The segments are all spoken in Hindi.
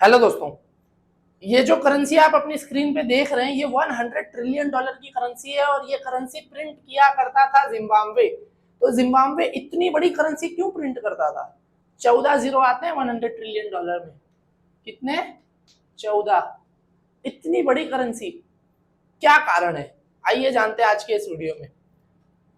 हेलो दोस्तों, ये जो करेंसी आप अपनी स्क्रीन पे देख रहे हैं ये 100 ट्रिलियन डॉलर की करेंसी है और ये करेंसी प्रिंट किया करता था जिम्बाब्वे। तो जिम्बाब्वे इतनी बड़ी करेंसी क्यों प्रिंट करता था? 14 जीरो आते हैं 100 ट्रिलियन डॉलर में। कितने? 14। इतनी बड़ी करेंसी, क्या कारण है? आइए जानते हैं आज के इस वीडियो में।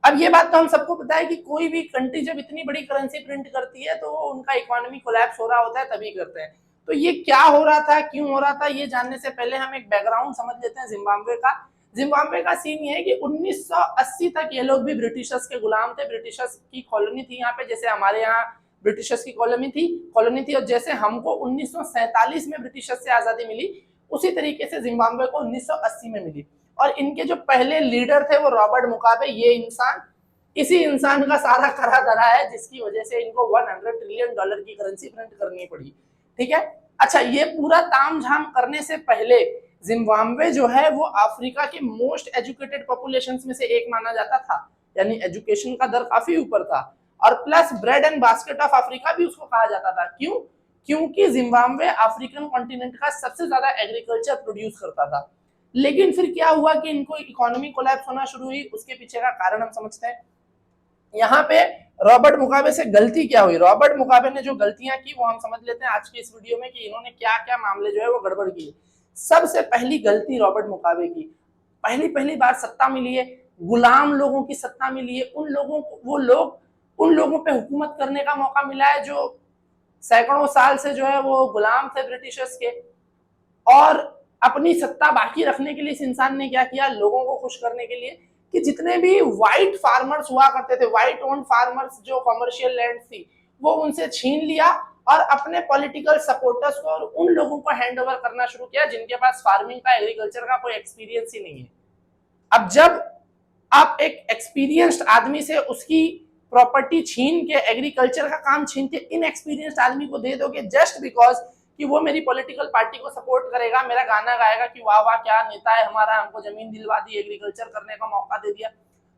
अब ये बात तो हम सबको पता है कि कोई भी कंट्री जब इतनी बड़ी करेंसी प्रिंट करती है तो उनका इकोनॉमी कोलैप्स हो रहा होता है, तभी करते हैं। तो ये क्या हो रहा था, क्यों हो रहा था, ये जानने से पहले हम एक बैकग्राउंड समझ लेते हैं जिम्बाब्वे का। जिम्बाब्वे का सीन ये है कि 1980 तक ये लोग भी ब्रिटिशर्स के गुलाम थे। ब्रिटिशर्स की कॉलोनी थी यहाँ पे, जैसे हमारे यहाँ ब्रिटिशर्स की कॉलोनी थी। और जैसे हमको 1947 में ब्रिटिशर्स से आजादी मिली, उसी तरीके से जिम्बाब्वे को 1980 में मिली। और इनके जो पहले लीडर थे वो रॉबर्ट मुगाबे। ये इंसान, इसी इंसान का सारा करा धरा है जिसकी वजह से इनको 100 ट्रिलियन डॉलर की करेंसी प्रिंट करनी पड़ी। ठीक है। अच्छा, ये पूरा तामझाम करने से पहले जिम्बाब्वे जो है वो अफ्रीका के मोस्ट एजुकेटेड पॉपुलेशन में से एक माना जाता था, यानी एजुकेशन का दर काफी ऊपर था। और plus bread and basket of Africa भी उसको कहा जाता था। क्यों? क्योंकि जिम्बाब्वे अफ्रीकन कॉन्टिनेंट का सबसे ज्यादा एग्रीकल्चर प्रोड्यूस करता था। लेकिन फिर क्या हुआ कि इनको इकोनॉमी कोलैप्स होना शुरू हुई। उसके पीछे का कारण हम समझते हैं। यहाँ पे रॉबर्ट मुगाबे से गलती क्या हुई? रॉबर्ट मुगाबे ने जो गलतियां की वो हम समझ लेते हैं आज के इस वीडियो में कि इन्होंने क्या क्या मामले जो है वो गड़बड़ किए। सबसे पहली गलती रॉबर्ट मुगाबे की, पहली बार सत्ता मिली है, गुलाम लोगों की सत्ता मिली है। उन लोगों पे हुकूमत करने का मौका मिला है जो सैकड़ों साल से जो है वो गुलाम थे ब्रिटिशर्स के। और अपनी सत्ता बाकी रखने के लिए इस इंसान ने क्या किया? लोगों को खुश करने के लिए कि जितने भी व्हाइट फार्मर्स हुआ करते थे, व्हाइट ओन फार्मर्स, जो कमर्शियल लैंड थी, वो उनसे छीन लिया और अपने पॉलिटिकल सपोर्टर्स को और उन लोगों को हैंड ओवर करना शुरू किया जिनके पास फार्मिंग का, एग्रीकल्चर का कोई एक्सपीरियंस ही नहीं है। अब जब आप एक एक्सपीरियंस्ड आदमी से उसकी प्रॉपर्टी छीन के, एग्रीकल्चर का काम छीन के इनएक्सपीरियंस्ड आदमी को दे दोगे जस्ट बिकॉज कि वो मेरी पॉलिटिकल पार्टी को सपोर्ट करेगा, मेरा गाना गाएगा कि वाह वाह क्या नेता है हमारा, हमको जमीन दिलवा दी, एग्रीकल्चर करने का मौका दे दिया,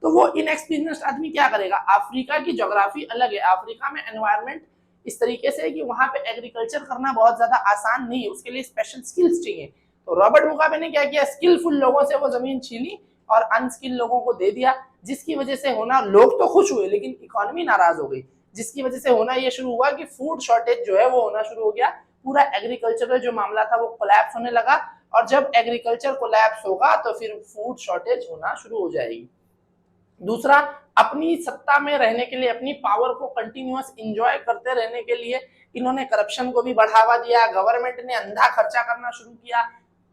तो वो इनएक्सपीरियंस्ड आदमी क्या करेगा? अफ्रीका की ज्योग्राफी अलग है, अफ्रीका में एनवायरमेंट इस तरीके से है कि वहां पे एग्रीकल्चर करना बहुत ज्यादा आसान नहीं है, उसके लिए स्पेशल स्किल्स चाहिए। तो रॉबर्ट मुगाबे ने क्या किया? स्किलफुल लोगों से वो जमीन छीनी और अनस्किल लोगों को दे दिया, जिसकी वजह से होना, लोग तो खुश हुए लेकिन इकोनॉमी नाराज हो गई, जिसकी वजह से होना ये शुरू हुआ कि फूड शॉर्टेज जो है वो होना शुरू हो गया। पूरा एग्रीकल्चर जो मामला था वो कोलैप्स होने लगा। और जब एग्रीकल्चर कोलैप्स होगा तो फिर फूड शॉर्टेज होना शुरू हो जाएगी। दूसरा, अपनी सत्ता में रहने के लिए, अपनी पावर को कंटिन्यूअस एंजॉय करते रहने के लिए इन्होंने करप्शन को भी बढ़ावा दिया। गवर्नमेंट ने अंधा खर्चा करना शुरू किया,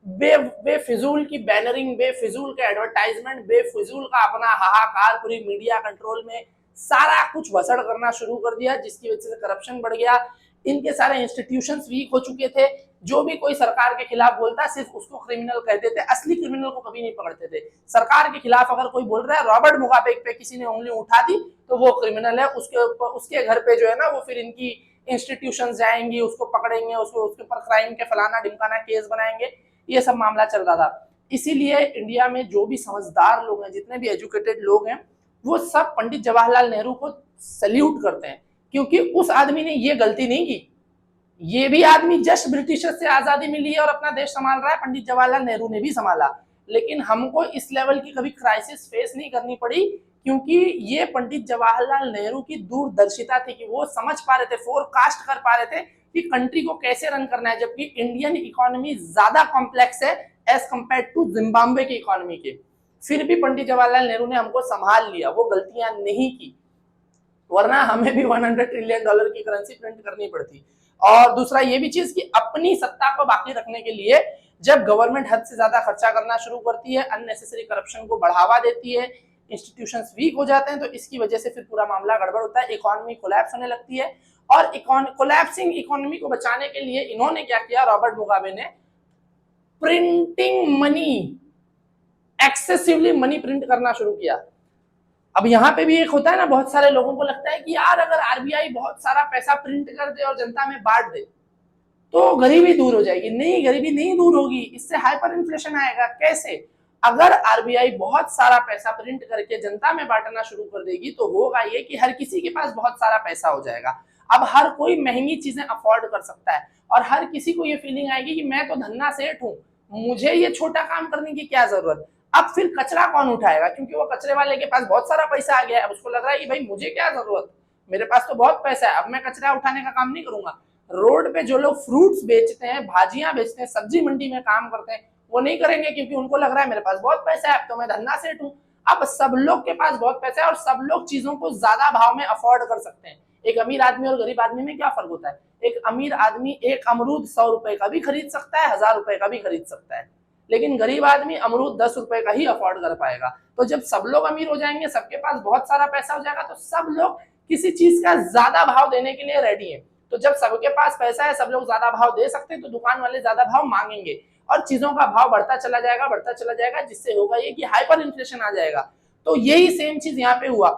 बेफिजूल की बैनरिंग, बेफिजूल के एडवर्टाइजमेंट, बेफिजूल का अपना हाहाकार पूरी मीडिया कंट्रोल में सारा कुछ भसड़ करना शुरू कर दिया, जिसकी वजह से करप्शन बढ़ गया। इनके सारे इंस्टीट्यूशंस वीक हो चुके थे। जो भी कोई सरकार के खिलाफ बोलता सिर्फ उसको क्रिमिनल कहते थे, असली क्रिमिनल को कभी नहीं पकड़ते थे। सरकार के खिलाफ अगर कोई बोल रहा है, रॉबर्ट मुगाबे पे किसी ने उंगली उठा दी तो वो क्रिमिनल है, उसके घर पे जो है ना वो फिर इनकी इंस्टीट्यूशन जाएंगी, उसको पकड़ेंगे, उसके ऊपर क्राइम के फलाना ढिमकाना केस बनाएंगे। ये सब मामला चल रहा था। इसीलिए इंडिया में जो भी समझदार लोग हैं, जितने भी एजुकेटेड लोग हैं, वो सब पंडित जवाहरलाल नेहरू को सल्यूट करते हैं, क्योंकि उस आदमी ने ये गलती नहीं की। ये भी आदमी जस्ट ब्रिटिशर से आजादी मिली है और अपना देश संभाल रहा है, पंडित जवाहरलाल नेहरू ने भी संभाला, लेकिन हमको इस लेवल की कभी क्राइसिस फेस नहीं करनी पड़ी, क्योंकि ये पंडित जवाहरलाल नेहरू की दूरदर्शिता थी कि वो समझ पा रहे थे, फोरकास्ट कर पा रहे थे कि कंट्री को कैसे रन करना है। जबकि इंडियन इकोनॉमी ज्यादा कॉम्प्लेक्स है एज कंपेयर टू जिम्बाब्वे की इकोनॉमी के, फिर भी पंडित जवाहरलाल नेहरू ने हमको संभाल लिया, वो गलतियां नहीं की, वरना हमें भी 100 ट्रिलियन डॉलर की करेंसी प्रिंट करनी पड़ती। और दूसरा ये भी चीज कि अपनी सत्ता को बाकी रखने के लिए जब गवर्नमेंट हद से ज्यादा खर्चा करना शुरू करती है, अननेसेसरी करप्शन को बढ़ावा देती है, इंस्टीट्यूशंस वीक हो जाते हैं, तो इसकी वजह से फिर पूरा मामला गड़बड़ होता है, इकोनॉमी कोलैप्स होने लगती है। और कोलैप्सिंग इकोनॉमी को बचाने के लिए इन्होंने क्या किया? रॉबर्ट मुगाबे ने printing money, excessively money print करना शुरू किया। अब यहाँ पे भी एक होता है ना, बहुत सारे लोगों को लगता है कि यार अगर आरबीआई बहुत सारा पैसा प्रिंट कर दे और जनता में बांट दे तो गरीबी दूर हो जाएगी। नहीं, गरीबी नहीं दूर होगी, इससे हाइपर इन्फ्लेशन आएगा। कैसे? अगर आरबीआई बहुत सारा पैसा प्रिंट करके जनता में बांटना शुरू कर देगी तो होगा ये कि हर किसी के पास बहुत सारा पैसा हो जाएगा। अब हर कोई महंगी चीजें अफोर्ड कर सकता है और हर किसी को ये फीलिंग आएगी कि मैं तो धन्ना सेठ हूँ, मुझे ये छोटा काम करने की क्या जरूरत। अब फिर कचरा कौन उठाएगा, क्योंकि वो कचरे वाले के पास बहुत सारा पैसा आ गया है, अब उसको लग रहा है कि भाई मुझे क्या जरूरत, मेरे पास तो बहुत पैसा है, अब मैं कचरा उठाने का काम नहीं करूंगा। रोड पे जो लोग फ्रूट्स बेचते हैं, भाजियां बेचते हैं, सब्जी मंडी में काम करते हैं, वो नहीं करेंगे, क्योंकि उनको लग रहा है मेरे पास बहुत पैसा है, अब तो मैं धन्ना सेठ हूँ। अब सब लोग के पास बहुत पैसा है और सब लोग चीजों को ज्यादा भाव में अफोर्ड कर सकते हैं। एक अमीर आदमी और गरीब आदमी में क्या फर्क होता है, एक अमीर आदमी एक अमरूद 100 रुपए का भी खरीद सकता है, 1000 रुपए का भी खरीद सकता है, लेकिन गरीब आदमी अमरूद 10 रुपए का ही अफोर्ड कर पाएगा। तो जब सब लोग अमीर हो जाएंगे, सबके पास बहुत सारा पैसा हो जाएगा, तो सब लोग किसी चीज का ज्यादा भाव देने के लिए रेडी है। तो जब सबके पास पैसा है, सब लोग ज्यादा भाव दे सकते हैं, तो दुकान वाले ज्यादा भाव मांगेंगे और चीजों का भाव बढ़ता चला जाएगा, जिससे होगा ये कि हाइपर इन्फ्लेशन आ जाएगा। तो यही सेम चीज यहाँ पे हुआ,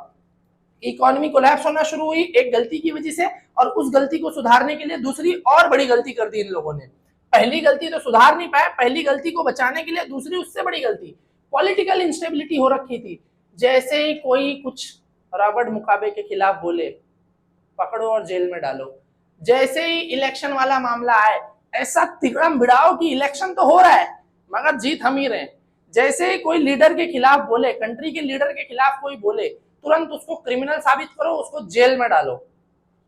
इकोनॉमी कोलैप्स होना शुरू हुई एक गलती की वजह से, और उस गलती को सुधारने के लिए दूसरी और बड़ी गलती कर दी इन लोगों ने। पहली गलती तो सुधार नहीं पाए, पहली गलती को बचाने के लिए दूसरी उससे बड़ी गलती, पॉलिटिकल इंस्टेबिलिटी हो रखी थी। जैसे ही कोई कुछ रॉबर्ट मुगाबे के खिलाफ बोले, पकड़ो और जेल में डालो। जैसे ही इलेक्शन वाला मामला आए, ऐसा तिगड़म भिड़ाओ कि इलेक्शन तो हो रहा है मगर जीत हम ही रहे। जैसे ही कोई लीडर के खिलाफ बोले, कंट्री के लीडर के खिलाफ कोई बोले, तुरंत उसको क्रिमिनल साबित करो, उसको जेल में डालो।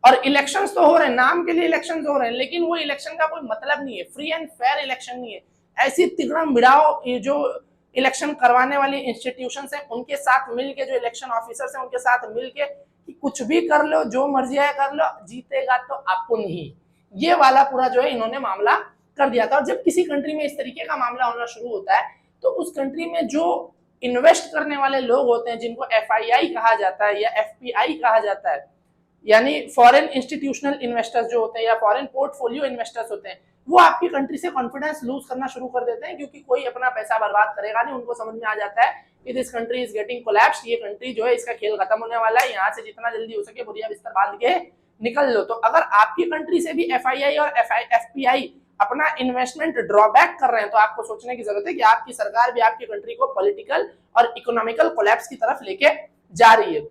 और इलेक्शंस तो हो रहे हैं, नाम के लिए इलेक्शंस हो रहे हैं, लेकिन वो इलेक्शन का कोई मतलब नहीं है, फ्री एंड फेयर इलेक्शन नहीं है। ऐसी तिगड़म भिड़ाओ, ये जो इलेक्शन करवाने वाली इंस्टीट्यूशंस हैं उनके साथ मिलके, जो इलेक्शन ऑफिसर्स हैं उनके साथ मिलके, कि कुछ भी कर लो, जो मर्जी है कर लो, जीतेगा तो अपन ही। ये वाला पूरा जो है इन्होंने मामला कर दिया था। और जब किसी कंट्री में इस तरीके का मामला होना शुरू होता है, तो उस कंट्री में जो इन्वेस्ट करने वाले लोग होते हैं, जिनको FII कहा जाता है या FPI कहा जाता है, यानी फॉरेन इंस्टीट्यूशनल इन्वेस्टर्स जो होते हैं या फॉरेन पोर्टफोलियो इन्वेस्टर्स होते हैं, वो आपकी कंट्री से कॉन्फिडेंस लूज करना शुरू कर देते हैं, क्योंकि कोई अपना पैसा बर्बाद करेगा नहीं। उनको समझ में आ जाता है कि this country is getting collapsed, ये कंट्री जो है इसका खेल खत्म होने वाला है, यहाँ से जितना जल्दी हो सके बोरिया बिस्तर बांध के निकल लो। तो अगर आपकी कंट्री से भी FII और FPI अपना इन्वेस्टमेंट ड्रॉबैक कर रहे हैं, तो आपको सोचने की जरूरत है कि आपकी सरकार भी आपकी कंट्री को पॉलिटिकल और इकोनॉमिकल कोलैप्स की तरफ लेके जा रही है।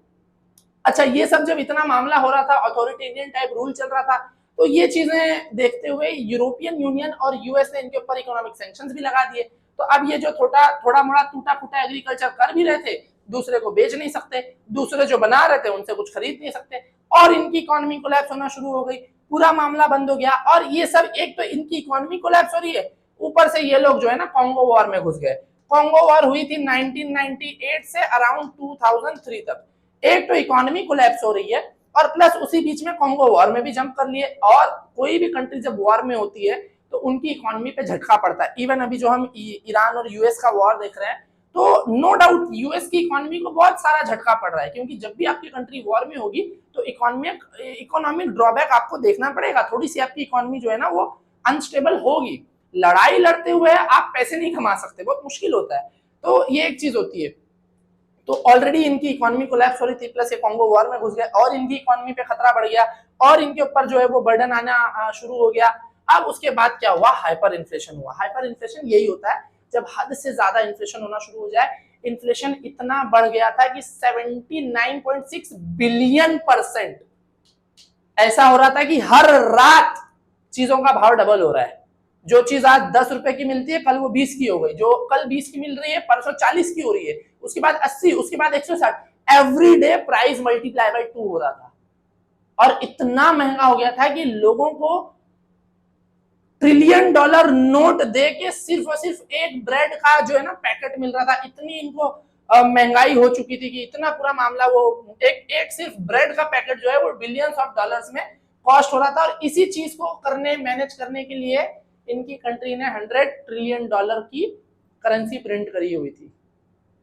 अच्छा, ये सब जब इतना मामला हो रहा था, अथॉरिटेरियन टाइप रूल चल रहा था, तो ये चीजें देखते हुए यूरोपियन यूनियन और US ने इनके ऊपर इकोनॉमिक सैंक्शंस भी लगा दिए। तो अब ये जो थोड़ा मोड़ा टूटा फूटा एग्रीकल्चर कर भी रहे थे, दूसरे को बेच नहीं सकते, दूसरे जो बना रहे थे उनसे कुछ खरीद नहीं सकते, और इनकी इकोनॉमी कोलैप्स होना शुरू हो गई, पूरा मामला बंद हो गया। और ये सब, एक तो इनकी इकोनॉमी कोलैप्स हो रही है, ऊपर से ये लोग जो है ना कॉन्गो वॉर में घुस गए। कॉन्गो वॉर हुई थी 1998 से अराउंड 2003 तक। एक तो इकोनॉमी कोलैप्स हो रही है, और प्लस उसी बीच में कॉन्गो वॉर में भी जंप कर लिए। और कोई भी कंट्री जब वॉर में होती है तो उनकी इकोनॉमी पे झटका पड़ता है। इवन अभी जो हम ईरान और US का वॉर देख रहे हैं, तो नो डाउट US की इकोनॉमी को बहुत सारा झटका पड़ रहा है, क्योंकि जब भी आपकी कंट्री वॉर में होगी तो इकोनॉमिक ड्रॉबैक आपको देखना पड़ेगा। थोड़ी सी आपकी इकोनॉमी जो है ना वो अनस्टेबल होगी। लड़ाई लड़ते हुए आप पैसे नहीं कमा सकते, बहुत मुश्किल होता है। तो ये एक चीज होती है। तो ऑलरेडी इनकी इकोनॉमी कोलैप्स हो रही थी, प्लस ये कॉन्गो वॉर में घुस गए और इनकी इकोनॉमी पे खतरा बढ़ गया और इनके ऊपर जो है वो बर्डन आना शुरू हो गया। अब उसके बाद क्या हुआ, हाइपर इन्फ्लेशन हुआ। हाइपर इन्फ्लेशन यही होता है जब हद से ज्यादा इन्फ्लेशन होना शुरू हो जाए। इन्फ्लेशन इतना बढ़ गया था कि 79.6 बिलियन% ऐसा हो रहा था कि हर रात चीजों का भाव डबल हो रहा है। जो चीज आज 10 रुपए की मिलती है कल वो 20 की हो गई, जो कल 20 की मिल रही है परसों 40 की हो रही है, उसके बाद 80, उसके बाद 160। Every day price multiply by 2 हो रहा था और इतना महंगा हो गया था कि लोगों को $1 ट्रिलियन नोट दे के सिर्फ और सिर्फ एक ब्रेड का जो है ना पैकेट मिल रहा था। इतनी इनको महंगाई हो चुकी थी कि इतना पूरा मामला, वो एक सिर्फ ब्रेड का पैकेट जो है वो $बिलियंस में कॉस्ट हो रहा था। और इसी चीज को मैनेज करने के लिए इनकी कंट्री ने $100 ट्रिलियन की करेंसी प्रिंट करी हुई थी,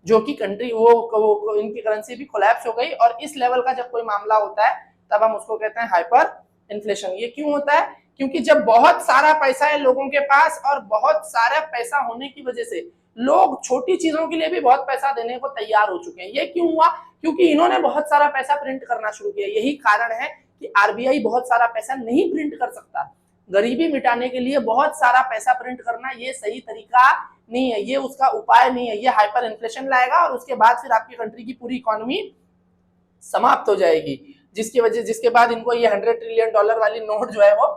जो कि कंट्री वो इनकी करेंसी भी कोलैप्स हो गई। और इस लेवल का जब कोई मामला होता है तब हम उसको कहते हैं हाइपर इन्फ्लेशन। ये क्यों होता है? क्योंकि जब बहुत सारा पैसा है लोगों के पास और बहुत सारा पैसा होने की वजह से लोग छोटी चीजों के लिए भी बहुत पैसा देने को तैयार हो चुके हैं। ये क्यों हुआ? क्योंकि इन्होंने बहुत सारा पैसा प्रिंट करना शुरू किया। यही कारण है कि RBI बहुत सारा पैसा नहीं प्रिंट कर सकता। गरीबी मिटाने के लिए बहुत सारा पैसा प्रिंट करना ये सही तरीका नहीं है, ये उसका उपाय नहीं है। ये हाइपर इन्फ्लेशन लाएगा और उसके बाद फिर आपकी कंट्री की पूरी इकोनॉमी समाप्त हो जाएगी। जिसके बाद इनको ये $100 ट्रिलियन वाली नोट जो है वो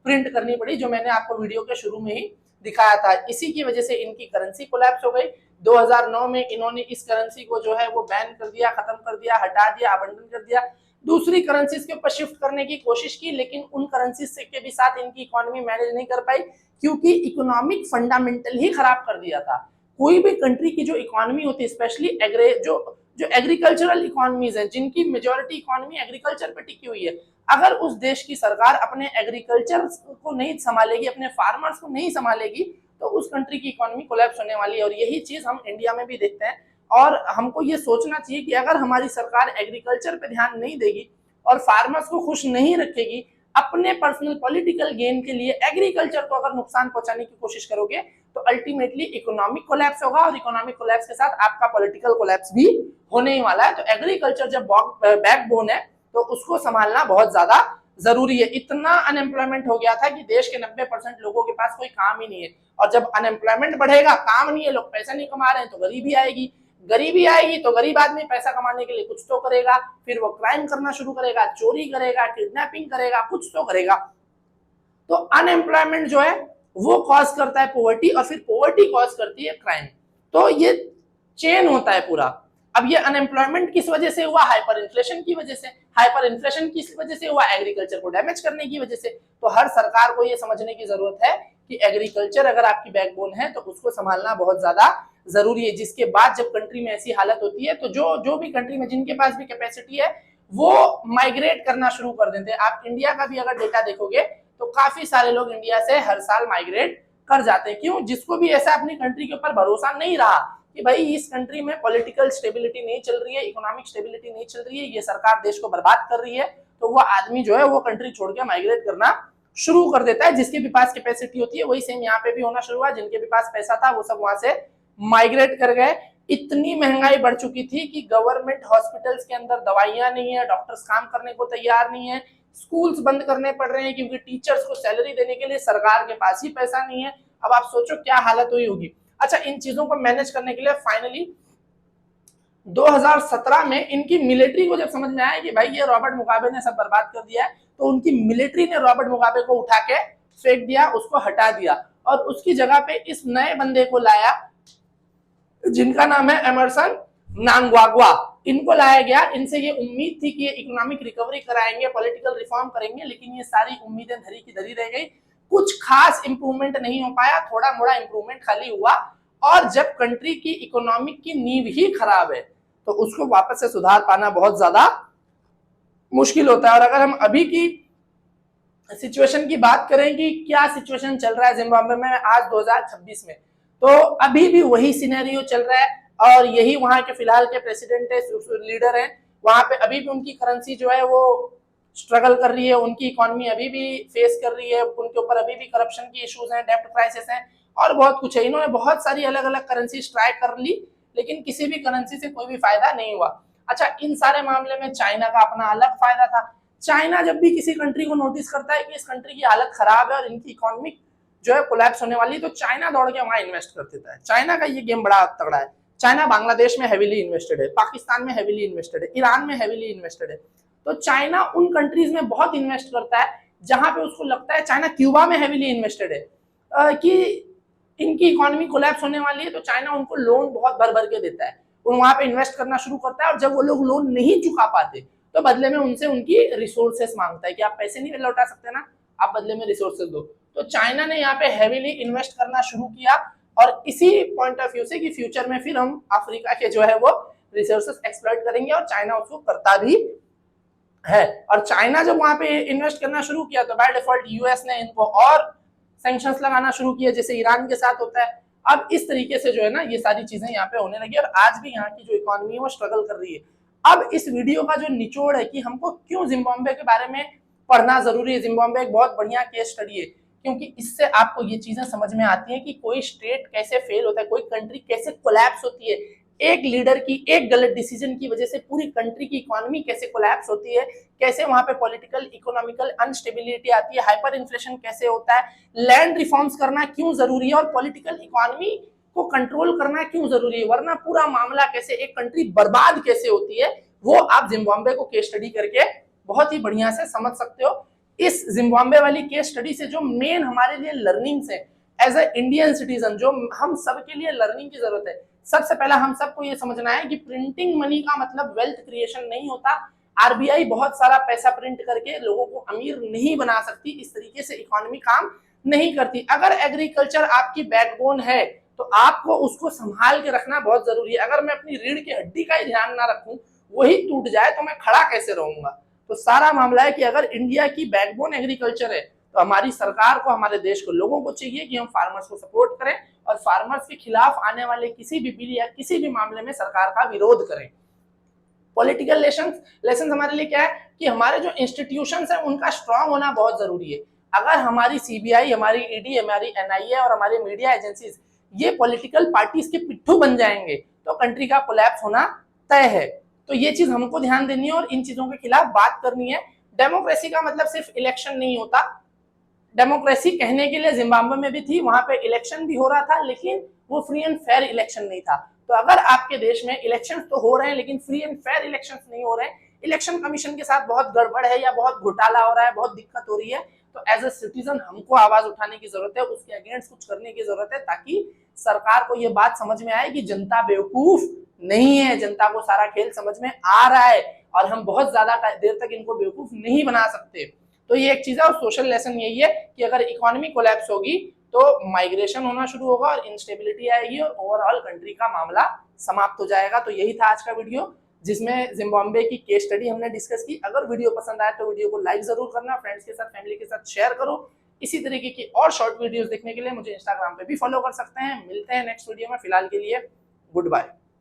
प्रिंट करनी पड़ी, जो मैंने आपको वीडियो के शुरू में ही दिखाया था। इसी की वजह से इनकी करेंसी कोलैप्स हो गई। 2009 में इन्होंने इस करेंसी को जो है वो बैन कर दिया, खत्म कर दिया, हटा दिया, आवंटन कर दिया, दूसरी करेंसीज के ऊपर शिफ्ट करने की कोशिश की, लेकिन उन करेंसीज के भी साथ इनकी इकोनॉमी मैनेज नहीं कर पाई, क्योंकि इकोनॉमिक फंडामेंटल ही खराब कर दिया था। कोई भी कंट्री की जो इकोनॉमी होती है, स्पेशली जो एग्रीकल्चरल इकोनॉमीज है, जिनकी मेजोरिटी इकोनॉमी एग्रीकल्चर पे टिकी हुई है, अगर उस देश की सरकार अपने एग्रीकल्चर को नहीं संभालेगी, अपने फार्मर्स को नहीं संभालेगी, तो उस कंट्री की इकोनॉमी कोलैप्स होने वाली है। और यही चीज हम इंडिया में भी देखते हैं। और हमको ये सोचना चाहिए कि अगर हमारी सरकार एग्रीकल्चर पे ध्यान नहीं देगी और फार्मर्स को खुश नहीं रखेगी, अपने पर्सनल पॉलिटिकल गेन के लिए एग्रीकल्चर को अगर नुकसान पहुंचाने की कोशिश करोगे, तो अल्टीमेटली इकोनॉमिक कोलैप्स होगा, और इकोनॉमिक कोलैप्स के साथ आपका पॉलिटिकल कोलैप्स भी होने ही वाला है। तो एग्रीकल्चर जब बैकबोन है, तो उसको संभालना बहुत ज्यादा जरूरी है। इतना अनएम्प्लॉयमेंट हो गया था कि देश के 90% लोगों के पास कोई काम ही नहीं है, और जब अनएम्प्लॉयमेंट बढ़ेगा, काम नहीं है, लोग पैसा नहीं कमा रहे हैं, तो गरीबी आएगी। गरीबी आएगी तो गरीब आदमी पैसा कमाने के लिए कुछ तो करेगा, फिर वो क्राइम करना शुरू करेगा, चोरी करेगा, किडनैपिंग करेगा, कुछ तो करेगा। तो अनएम्प्लॉयमेंट जो है वो कॉज करता है पॉवर्टी, और फिर पॉवर्टी कॉज करती है क्राइम। तो ये चेन होता है पूरा। अब ये अनएम्प्लॉयमेंट किस वजह से हुआ? हाइपर इन्फ्लेशन की वजह से। हाइपर इन्फ्लेशन किस वजह से हुआ? एग्रीकल्चर को डैमेज करने की वजह से। तो हर सरकार को ये समझने की जरूरत है कि एग्रीकल्चर अगर आपकी बैकबोन है, तो उसको संभालना बहुत ज्यादा जरूरी है। जिसके बाद जब कंट्री में ऐसी हालत होती है, तो जो भी कंट्री में जिनके पास भी कैपेसिटी है, वो माइग्रेट करना शुरू कर देते हैं। आप इंडिया का भी अगर डेटा देखोगे, तो काफी सारे लोग इंडिया से हर साल माइग्रेट कर जाते हैं। क्यों? जिसको भी ऐसा अपनी कंट्री के ऊपर भरोसा नहीं रहा कि भाई इस कंट्री में पॉलिटिकल स्टेबिलिटी नहीं चल रही है, इकोनॉमिक स्टेबिलिटी नहीं चल रही है, ये सरकार देश को बर्बाद कर रही है, तो वो आदमी जो है वो कंट्री छोड़ के माइग्रेट करना शुरू कर देता है। जिसके भी पास कैपेसिटी होती है, वही सेम यहाँ पे भी होना शुरू हुआ। जिनके भी पास पैसा था, वो सब वहां से माइग्रेट कर गए। इतनी महंगाई बढ़ चुकी थी कि गवर्नमेंट हॉस्पिटल्स के अंदर दवाइयां नहीं है, डॉक्टर्स काम करने को तैयार नहीं है, स्कूल्स बंद करने पड़ रहे हैं, क्योंकि टीचर्स को सैलरी देने के लिए सरकार के पास ही पैसा नहीं है। अब आप सोचो क्या हालत हुई होगी। अच्छा, इन चीजों को मैनेज करने के लिए फाइनली 2017 में इनकी मिलिट्री को जब समझ में आया कि भाई ये रॉबर्ट मुगाबे ने सब बर्बाद कर दिया है, तो उनकी मिलिट्री ने रॉबर्ट मुगाबे को उठा के फेंक दिया, उसको हटा दिया, और उसकी जगह पे इस नए बंदे को लाया, जिनका नाम है एमरसन नांगवागवा। इनको लाया गया। इनसे ये उम्मीद थी कि ये इकोनॉमिक रिकवरी कराएंगे, पॉलिटिकल रिफॉर्म करेंगे, लेकिन ये सारी उम्मीदें धरी की धरी रह गई। कुछ खास इंप्रूवमेंट नहीं हो पाया, थोड़ा मोड़ा इंप्रूवमेंट खाली हुआ। और जब कंट्री की इकोनॉमिक की नींव ही खराब है, तो उसको वापस से सुधार पाना बहुत ज्यादा मुश्किल होता है। और अगर हम अभी की सिचुएशन की बात करें कि क्या सिचुएशन चल रहा है जिम्बाब्वे में आज 2026 में, तो अभी भी वही सिनेरियो चल रहा है, और यही वहां के फिलहाल के प्रेसिडेंट है, लीडर हैं। वहां पे अभी भी उनकी करेंसी जो है वो स्ट्रगल कर रही है, उनकी इकोनॉमी अभी भी फेस कर रही है, उनके ऊपर अभी भी करप्शन की इश्यूज हैं, डेब्ट क्राइसिस हैं, और बहुत कुछ है। इन्होंने बहुत सारी अलग अलग करेंसी ट्राई कर ली, लेकिन किसी भी करेंसी से कोई भी फायदा नहीं हुआ। अच्छा, इन सारे मामले में चाइना का अपना अलग फायदा था। चाइना जब भी किसी कंट्री को नोटिस करता है कि इस कंट्री की हालत खराब है और इनकी इकोनॉमिक जो है कोलैप्स होने वाली है, तो चाइना दौड़ के वहां इन्वेस्ट कर देता है। चाइना का ये गेम बड़ा तगड़ा है। चाइना बांग्लादेश में हेवीली इन्वेस्टेड है, पाकिस्तान में हेवीली इन्वेस्टेड है, ईरान में हेवीली इन्वेस्टेड है। तो चाइना उन कंट्रीज में बहुत इन्वेस्ट करता है जहां पे उसको लगता है, चाइना क्यूबा में हेवीली इन्वेस्टेड है कि इनकी इकोनॉमी कोलैप्स होने वाली है, तो चाइना उनको लोन बहुत भर भर के देता है, वहां पे इन्वेस्ट करना शुरू करता है। और जब वो लोग लोन नहीं चुका पाते, तो बदले में उनसे उनकी रिसोर्सेस मांगता है कि आप पैसे नहीं लौटा सकते ना, आप बदले में रिसोर्सेस दो। तो चाइना ने यहाँ पे हेवीली इन्वेस्ट करना शुरू किया, और इसी पॉइंट ऑफ व्यू से कि फ्यूचर में फिर हम अफ्रीका के जो है वो रिसोर्सेस एक्सप्लॉइट करेंगे, और चाइना उसको करता भी है। और चाइना जब वहां पे इन्वेस्ट करना शुरू किया, तो बाय डिफॉल्ट यूएस ने इनको और सैंक्शंस लगाना शुरू किया, जैसे ईरान के साथ होता है। अब इस तरीके से जो है ना, ये सारी चीजें यहाँ पे होने लगी, और आज भी यहाँ की जो इकोनॉमी है वो स्ट्रगल कर रही है। अब इस वीडियो का जो निचोड़ है कि हमको क्यों जिम्बाब्वे के बारे में पढ़ना जरूरी है। जिम्बाब्वे एक बहुत बढ़िया केस स्टडी है, क्योंकि इससे आपको ये चीजें समझ में आती हैं कि कोई स्टेट कैसे फेल होता है, कोई कंट्री कैसे कोलैप्स होती है, एक लीडर की एक गलत डिसीजन की वजह से पूरी कंट्री की इकोनॉमी कैसे कोलैप्स होती है, कैसे वहां पे पॉलिटिकल इकोनॉमिकल अनस्टेबिलिटी आती है, हाइपर इन्फ्लेशन कैसे होता है, लैंड रिफॉर्म्स करना क्यों जरूरी है, और पॉलिटिकल इकोनॉमी को कंट्रोल करना क्यों जरूरी है, वरना पूरा मामला कैसे, एक कंट्री बर्बाद कैसे होती है, वो आप जिम्बाब्वे को केस स्टडी करके बहुत ही बढ़िया से समझ सकते हो। इस जिम्बाब्वे वाली केस स्टडी से जो मेन हमारे लिए लर्निंग्स है एज ए इंडियन सिटीजन, जो हम सब के लिए लर्निंग की जरूरत है, सबसे पहला हम सबको ये समझना है कि प्रिंटिंग मनी का मतलब वेल्थ क्रिएशन नहीं होता। आरबीआई बहुत सारा पैसा प्रिंट करके लोगों को अमीर नहीं बना सकती, इस तरीके से इकोनॉमी काम नहीं करती। अगर एग्रीकल्चर आपकी बैकबोन है तो आपको उसको संभाल के रखना बहुत जरूरी है। अगर मैं अपनी रीढ़ की हड्डी का ही ध्यान ना रखूं, वही टूट जाए तो मैं खड़ा कैसे रहूंगा। तो सारा मामला है कि अगर इंडिया की बैकबोन एग्रीकल्चर है तो हमारी सरकार को, हमारे देश को, लोगों को चाहिए कि हम फार्मर्स को सपोर्ट करें और फार्मर्स के खिलाफ आने वाले किसी भी बिल या किसी भी मामले में सरकार का विरोध करें। पॉलिटिकल लेसन हमारे लिए क्या है कि हमारे जो इंस्टीट्यूशंस है उनका स्ट्रांग होना बहुत जरूरी है। अगर हमारी सीबीआई, हमारी ईडी, हमारी एनआईए और हमारी मीडिया एजेंसीज ये पॉलिटिकल पार्टीज के पिट्ठू बन जाएंगे तो कंट्री का कोलैप्स होना तय है। तो ये चीज हमको ध्यान देनी है और इन चीजों के खिलाफ बात करनी है। डेमोक्रेसी का मतलब सिर्फ इलेक्शन नहीं होता। डेमोक्रेसी कहने के लिए जिम्बाब्वे में भी थी, वहां पे इलेक्शन भी हो रहा था, लेकिन वो फ्री एंड फेयर इलेक्शन नहीं था। तो अगर आपके देश में इलेक्शंस तो हो रहे हैं लेकिन फ्री एंड फेयर इलेक्शंस नहीं हो रहे हैं, इलेक्शन कमीशन के साथ बहुत गड़बड़ है या बहुत घोटाला हो रहा है, बहुत दिक्कत हो रही है, तो एज ए सिटीजन हमको आवाज उठाने की जरूरत है, उसके अगेंस्ट कुछ करने की जरूरत है, ताकि सरकार को ये बात समझ में आए कि जनता बेवकूफ नहीं है, जनता को सारा खेल समझ में आ रहा है और हम बहुत ज्यादा देर तक इनको बेवकूफ नहीं बना सकते। तो ये एक चीज है। और सोशल लेसन यही है कि अगर इकोनॉमी कोलैप्स होगी तो माइग्रेशन होना शुरू होगा और इंस्टेबिलिटी आएगी और ओवरऑल कंट्री का मामला समाप्त हो जाएगा। तो यही था आज का वीडियो, जिसमें जिम्बाब्वे की केस स्टडी हमने डिस्कस की। अगर वीडियो पसंद आए तो वीडियो को लाइक जरूर करना, फ्रेंड्स के साथ, फैमिली के साथ शेयर करो। इसी तरीके की और शॉर्ट वीडियोस देखने के लिए मुझे इंस्टाग्राम पे भी फॉलो कर सकते हैं। मिलते हैं नेक्स्ट वीडियो में, फिलहाल के लिए गुड बाय।